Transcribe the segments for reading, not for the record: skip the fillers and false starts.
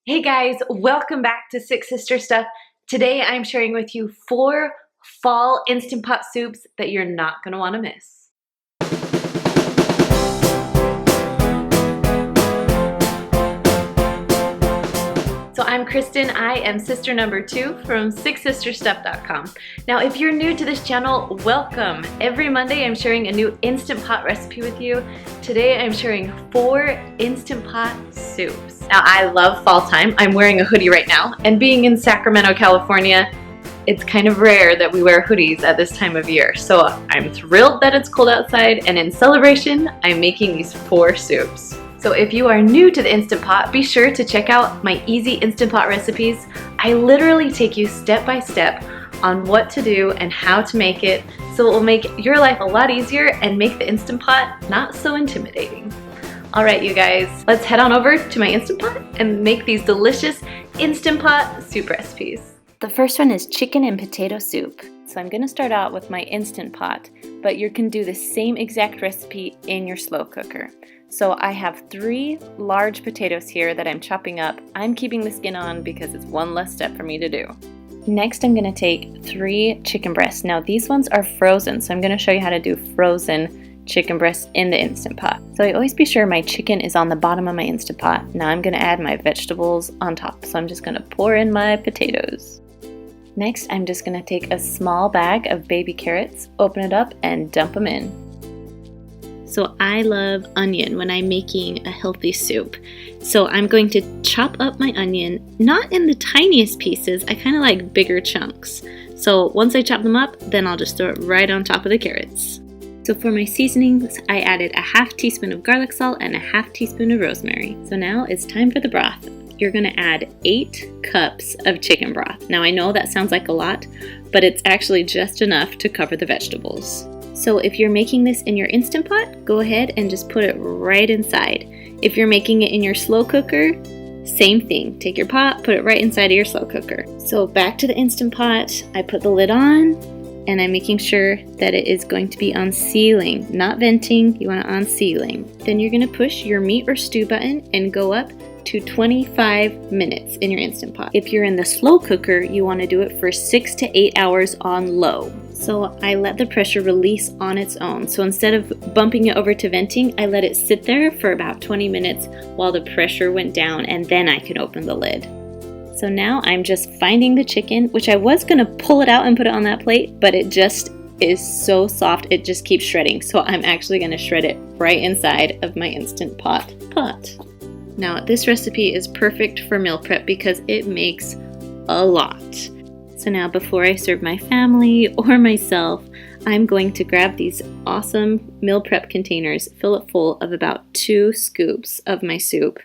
Hey guys, welcome back to Six Sister Stuff. Today I'm sharing with you 4 fall Instant Pot soups that you're not going to want to miss. So I'm Kristen, I am sister number 2 from SixSistersStuff.com. Now if you're new to this channel, welcome. Every Monday I'm sharing a new Instant Pot recipe with you. Today I'm sharing 4 Instant Pot soups. Now I love fall time. I'm wearing a hoodie right now, and being in Sacramento, California, it's kind of rare that we wear hoodies at this time of year. So I'm thrilled that it's cold outside, and in celebration, I'm making these 4 soups. So if you are new to the Instant Pot, be sure to check out my easy Instant Pot recipes. I literally take you step by step on what to do and how to make it, so it will make your life a lot easier and make the Instant Pot not so intimidating. All right, you guys, let's head on over to my Instant Pot and make these delicious Instant Pot soup recipes. The first one is chicken and potato soup. So I'm gonna start out with my Instant Pot, but you can do the same exact recipe in your slow cooker. So I have 3 large potatoes here that I'm chopping up. I'm keeping the skin on because it's one less step for me to do. Next, I'm gonna take 3 chicken breasts. Now these ones are frozen, so I'm gonna show you how to do frozen chicken breasts in the Instant Pot. So I always be sure my chicken is on the bottom of my Instant Pot. Now I'm gonna add my vegetables on top. So I'm just gonna pour in my potatoes. Next, I'm just gonna take a small bag of baby carrots, open it up, and dump them in. So I love onion when I'm making a healthy soup. So I'm going to chop up my onion, not in the tiniest pieces, I kind of like bigger chunks. So once I chop them up, then I'll just throw it right on top of the carrots. So for my seasonings, I added a ½ teaspoon of garlic salt and a ½ teaspoon of rosemary. So now it's time for the broth. You're gonna add 8 cups of chicken broth. Now I know that sounds like a lot, but it's actually just enough to cover the vegetables. So if you're making this in your Instant Pot, go ahead and just put it right inside. If you're making it in your slow cooker, same thing. Take your pot, put it right inside of your slow cooker. So back to the Instant Pot, I put the lid on, and I'm making sure that it is going to be on sealing, not venting, you want it on sealing. Then you're gonna push your meat or stew button and go up to 25 minutes in your Instant Pot. If you're in the slow cooker, you want to do it for 6 to 8 hours on low. So I let the pressure release on its own. So instead of bumping it over to venting, I let it sit there for about 20 minutes while the pressure went down, and then I can open the lid. So now I'm just finding the chicken, which I was gonna pull it out and put it on that plate, but it just is so soft, it just keeps shredding. So I'm actually gonna shred it right inside of my Instant Pot. Now this recipe is perfect for meal prep because it makes a lot. So now before I serve my family or myself, I'm going to grab these awesome meal prep containers, fill it full of about 2 scoops of my soup,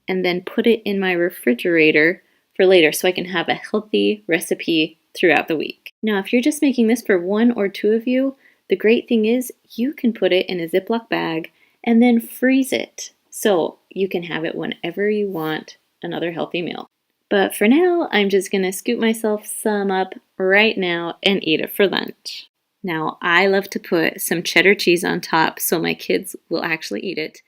and then put it in my refrigerator for later so I can have a healthy recipe throughout the week. Now if you're just making this for 1 or 2 of you, the great thing is you can put it in a Ziploc bag and then freeze it. So you can have it whenever you want another healthy meal. But for now, I'm just gonna scoop myself some up right now and eat it for lunch. Now, I love to put some cheddar cheese on top so my kids will actually eat it.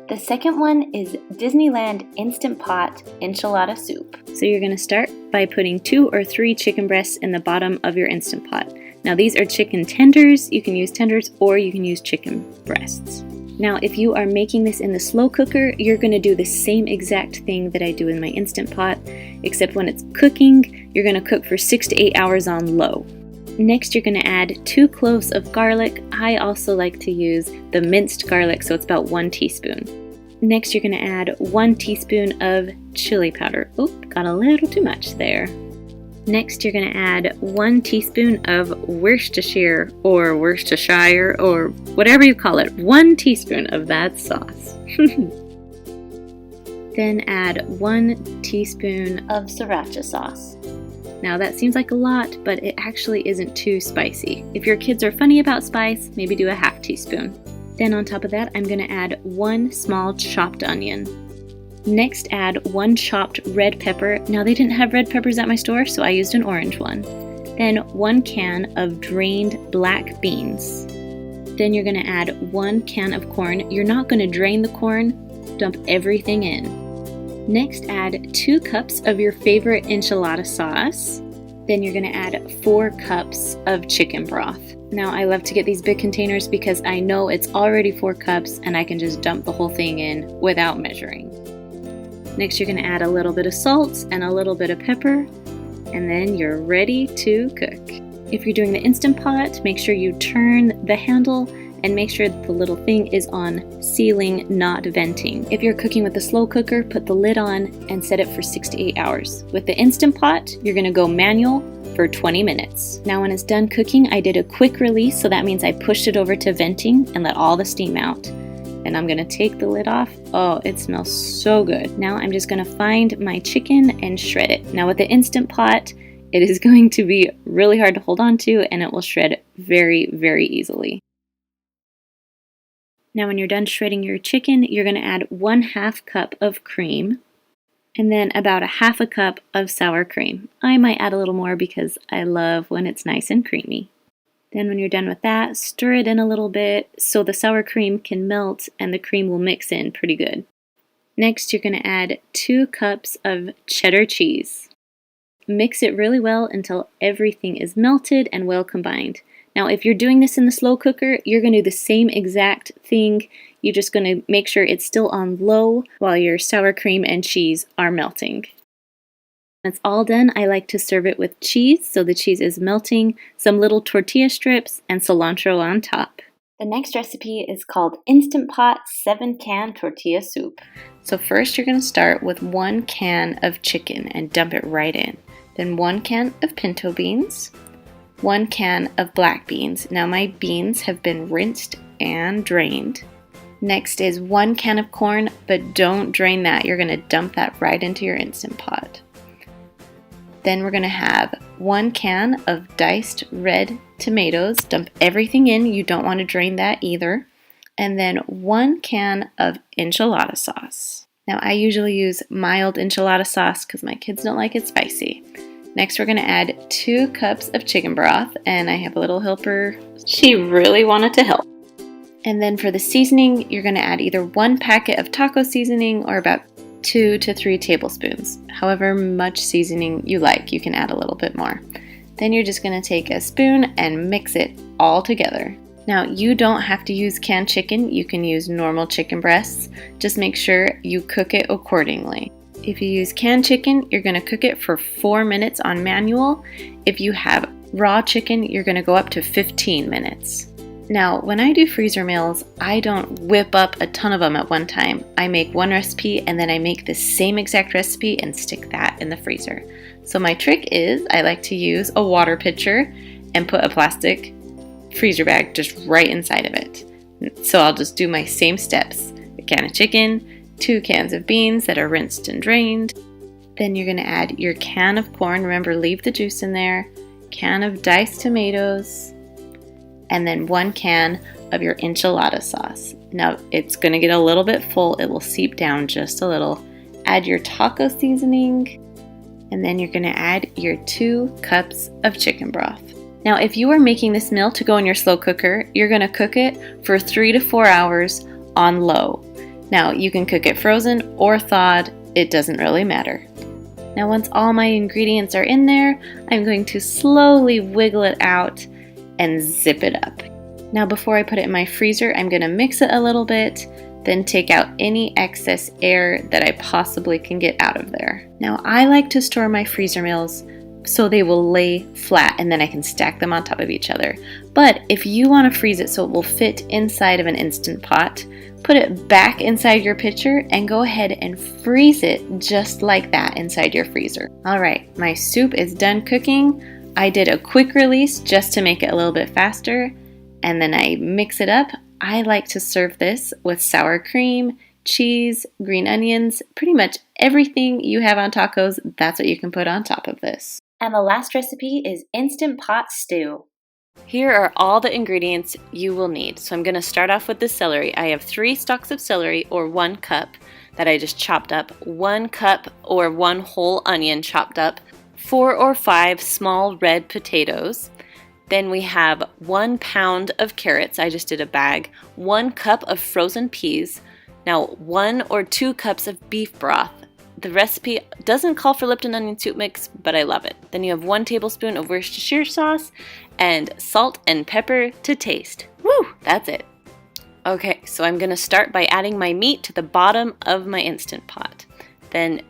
The second one is Disneyland Instant Pot Enchilada Soup. So you're gonna start by putting 2 or 3 chicken breasts in the bottom of your Instant Pot. Now these are chicken tenders, you can use tenders or you can use chicken breasts. Now, if you are making this in the slow cooker, you're going to do the same exact thing that I do in my Instant Pot, except when it's cooking, you're going to cook for 6 to 8 hours on low. Next, you're going to add 2 cloves of garlic. I also like to use the minced garlic, so it's about 1 teaspoon. Next, you're going to add 1 teaspoon of chili powder. Oop, got a little too much there. Next, you're going to add 1 teaspoon of Worcestershire or whatever you call it. 1 teaspoon of that sauce. Then add 1 teaspoon of sriracha sauce. Now that seems like a lot, but it actually isn't too spicy. If your kids are funny about spice, maybe do a ½ teaspoon. Then on top of that, I'm going to add 1 small chopped onion. Next, add 1 chopped red pepper. Now they didn't have red peppers at my store, so I used an orange one. Then 1 can of drained black beans. Then you're going to add 1 can of corn. You're not going to drain the corn, dump everything in. Next, add 2 cups of your favorite enchilada sauce. Then you're going to add 4 cups of chicken broth. Now, I love to get these big containers because I know it's already 4 cups and I can just dump the whole thing in without measuring. Next, you're going to add a little bit of salt and a little bit of pepper, and then you're ready to cook. If you're doing the Instant Pot, make sure you turn the handle and make sure that the little thing is on sealing, not venting. If you're cooking with the slow cooker, put the lid on and set it for 6 to 8 hours. With the Instant Pot, you're going to go manual for 20 minutes. Now when it's done cooking, I did a quick release, so that means I pushed it over to venting and let all the steam out. And I'm gonna take the lid off. Oh, it smells so good. Now I'm just gonna find my chicken and shred it. Now with the Instant Pot, it is going to be really hard to hold on to and it will shred very, very easily. Now when you're done shredding your chicken, you're gonna add 1/2 cup of cream and then about 1/2 cup of sour cream. I might add a little more because I love when it's nice and creamy. Then when you're done with that, stir it in a little bit so the sour cream can melt and the cream will mix in pretty good. Next, you're going to add 2 cups of cheddar cheese. Mix it really well until everything is melted and well combined. Now, if you're doing this in the slow cooker, you're going to do the same exact thing. You're just going to make sure it's still on low while your sour cream and cheese are melting. When it's all done, I like to serve it with cheese, so the cheese is melting, some little tortilla strips, and cilantro on top. The next recipe is called Instant Pot 7-can Tortilla Soup. So first you're going to start with 1 can of chicken and dump it right in. Then 1 can of pinto beans, 1 can of black beans. Now my beans have been rinsed and drained. Next is 1 can of corn, but don't drain that. You're going to dump that right into your Instant Pot. Then we're going to have 1 can of diced red tomatoes. Dump everything in. You don't want to drain that either. And then 1 can of enchilada sauce. Now I usually use mild enchilada sauce because my kids don't like it spicy. Next we're going to add 2 cups of chicken broth, and I have a little helper. She really wanted to help. And then for the seasoning, you're going to add either 1 packet of taco seasoning or about 2 to 3 tablespoons. However much seasoning you like, you can add a little bit more. Then you're just going to take a spoon and mix it all together. Now you don't have to use canned chicken, you can use normal chicken breasts. Just make sure you cook it accordingly. If you use canned chicken, you're going to cook it for 4 minutes on manual. If you have raw chicken, you're going to go up to 15 minutes. Now, when I do freezer meals, I don't whip up a ton of them at one time. I make one recipe and then I make the same exact recipe and stick that in the freezer. So my trick is I like to use a water pitcher and put a plastic freezer bag just right inside of it. So I'll just do my same steps. A can of chicken, 2 cans of beans that are rinsed and drained. Then you're going to add your can of corn. Remember, leave the juice in there. Can of diced tomatoes. And then 1 can of your enchilada sauce. Now it's going to get a little bit full. It will seep down just a little. Add your taco seasoning. And then you're going to add your 2 cups of chicken broth. Now if you are making this meal to go in your slow cooker, you're going to cook it for 3 to 4 hours on low. Now you can cook it frozen or thawed. It doesn't really matter. Now once all my ingredients are in there, I'm going to slowly wiggle it out and zip it up. Now before I put it in my freezer, I'm going to mix it a little bit, then take out any excess air that I possibly can get out of there. Now I like to store my freezer meals so they will lay flat and then I can stack them on top of each other. But if you want to freeze it so it will fit inside of an Instant Pot, put it back inside your pitcher and go ahead and freeze it just like that inside your freezer. Alright, my soup is done cooking. I did a quick release just to make it a little bit faster, and then I mix it up. I like to serve this with sour cream, cheese, green onions, pretty much everything you have on tacos, that's what you can put on top of this. And the last recipe is Instant Pot Stew. Here are all the ingredients you will need. So I'm going to start off with the celery. I have 3 stalks of celery, or 1 cup, that I just chopped up, 1 cup or 1 whole onion chopped up, 4 or 5 small red potatoes. Then we have 1 pound of carrots. I just did a bag. 1 cup of frozen peas. Now 1 or 2 cups of beef broth. The recipe doesn't call for Lipton onion soup mix, but I love it. Then you have 1 tablespoon of Worcestershire sauce and salt and pepper to taste. Woo, that's it. Okay, so I'm gonna start by adding my meat to the bottom of my Instant Pot. Then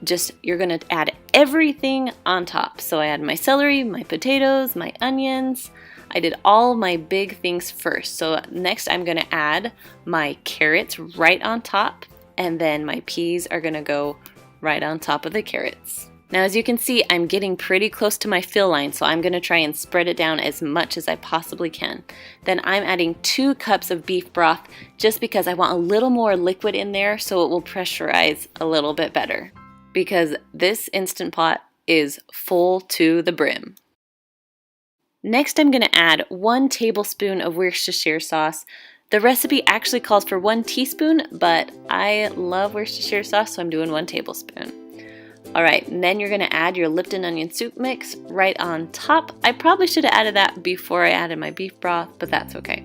you're gonna add everything on top. So I add my celery, my potatoes, my onions. I did all my big things first. So next I'm gonna add my carrots right on top, and then my peas are gonna go right on top of the carrots. Now as you can see, I'm getting pretty close to my fill line, so I'm gonna try and spread it down as much as I possibly can. Then I'm adding 2 cups of beef broth just because I want a little more liquid in there so it will pressurize a little bit better. Because this Instant Pot is full to the brim. Next I'm gonna add 1 tablespoon of Worcestershire sauce. The recipe actually calls for 1 teaspoon, but I love Worcestershire sauce, so I'm doing 1 tablespoon. All right, and then you're gonna add your Lipton onion soup mix right on top. I probably should have added that before I added my beef broth, but that's okay.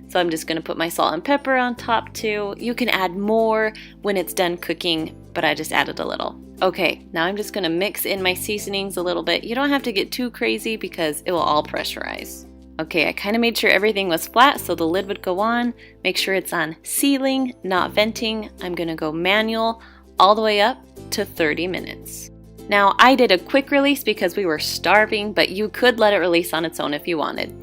So I'm just gonna put my salt and pepper on top too. You can add more when it's done cooking, but I just added a little. Okay, now I'm just gonna mix in my seasonings a little bit. You don't have to get too crazy because it will all pressurize. Okay, I kind of made sure everything was flat so the lid would go on. Make sure it's on sealing, not venting. I'm gonna go manual all the way up to 30 minutes. Now I did a quick release because we were starving, but you could let it release on its own if you wanted.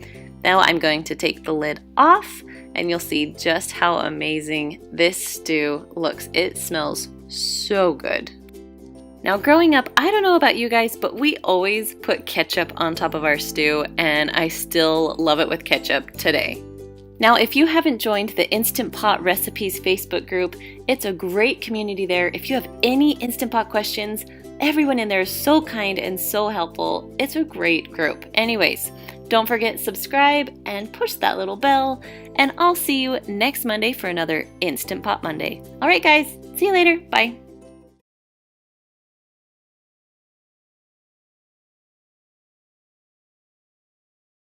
Now I'm going to take the lid off and you'll see just how amazing this stew looks. It smells so good. Now growing up, I don't know about you guys, but we always put ketchup on top of our stew, and I still love it with ketchup today. Now if you haven't joined the Instant Pot Recipes Facebook group, it's a great community there. If you have any Instant Pot questions, everyone in there is so kind and so helpful. It's a great group. Anyways, don't forget subscribe and push that little bell, and I'll see you next Monday for another Instant Pot Monday. All right guys, see you later. Bye.